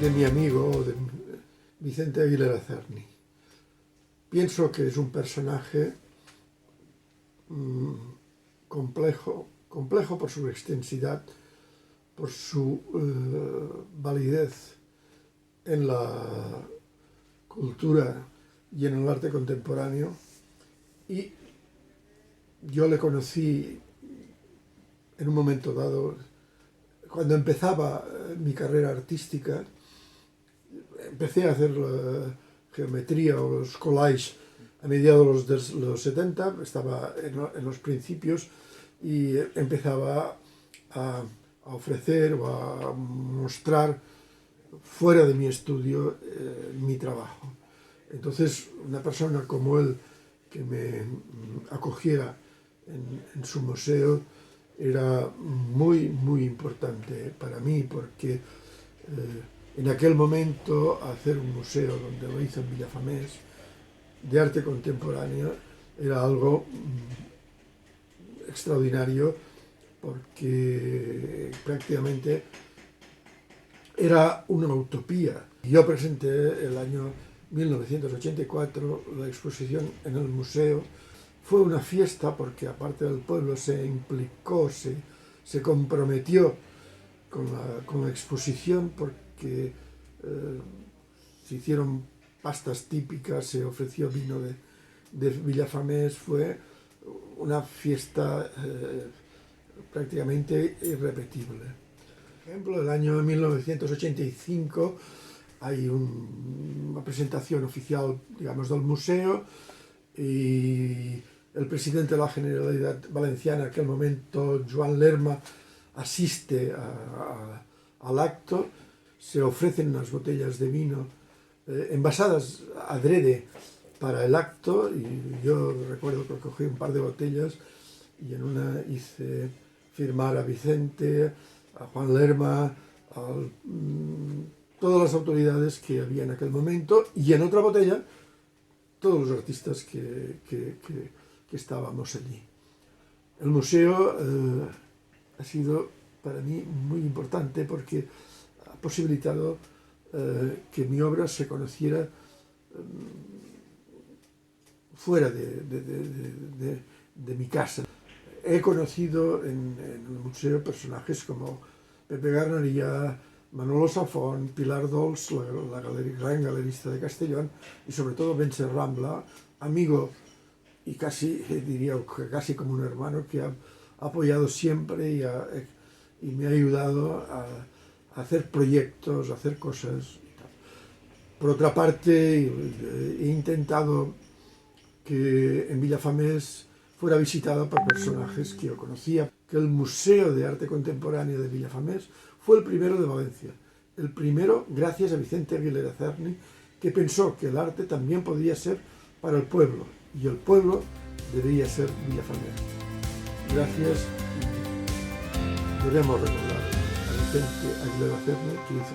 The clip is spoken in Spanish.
de mi amigo, Vicente Aguilera Cerny. Pienso que es un personaje complejo por su extensidad, por su validez en la cultura y en el arte contemporáneo. Y yo le conocí en un momento dado, cuando empezaba mi carrera artística. Empecé a hacer la geometría o los collages a mediados de los 70, estaba en los principios y empezaba a ofrecer o a mostrar fuera de mi estudio mi trabajo. Entonces, una persona como él que me acogiera en su museo era muy importante para mí, porque en aquel momento hacer un museo, donde lo hizo en Vilafamés, de arte contemporáneo, era algo extraordinario, porque prácticamente era una utopía. Yo presenté el año 1984 la exposición en el museo. Fue una fiesta porque aparte del pueblo se implicó, se comprometió con la exposición, porque se hicieron pastas típicas, se ofreció vino de Vilafamés. Fue una fiesta prácticamente irrepetible. Por ejemplo, el año 1985 hay una presentación oficial, digamos, del museo, y el presidente de la Generalitat Valenciana, en aquel momento, Joan Lerma, asiste al acto. Se ofrecen unas botellas de vino envasadas adrede para el acto, y yo recuerdo que cogí un par de botellas y en una hice firmar a Vicente, a Juan Lerma, a todas las autoridades que había en aquel momento, y en otra botella todos los artistas que estábamos allí. El museo ha sido para mí muy importante porque ha posibilitado que mi obra se conociera fuera de mi casa. He conocido en el museo personajes como Pepe Garnaría, Manolo Safón, Pilar Dols, la gran galerista de Castellón, y sobre todo Bence Rambla, amigo y casi, diría, casi como un hermano, que ha apoyado siempre y me ha ayudado a hacer proyectos, a hacer cosas. Por otra parte, he intentado que en Vilafamés fuera visitada por personajes que yo conocía. Que el Museo de Arte Contemporáneo de Vilafamés fue el primero de Valencia. El primero gracias a Vicente Aguilera Cerny, que pensó que el arte también podía ser para el pueblo, y el pueblo debería ser Vilafamés. Gracias, y debemos recordar a Vicente Aguilera Cerny, que hizo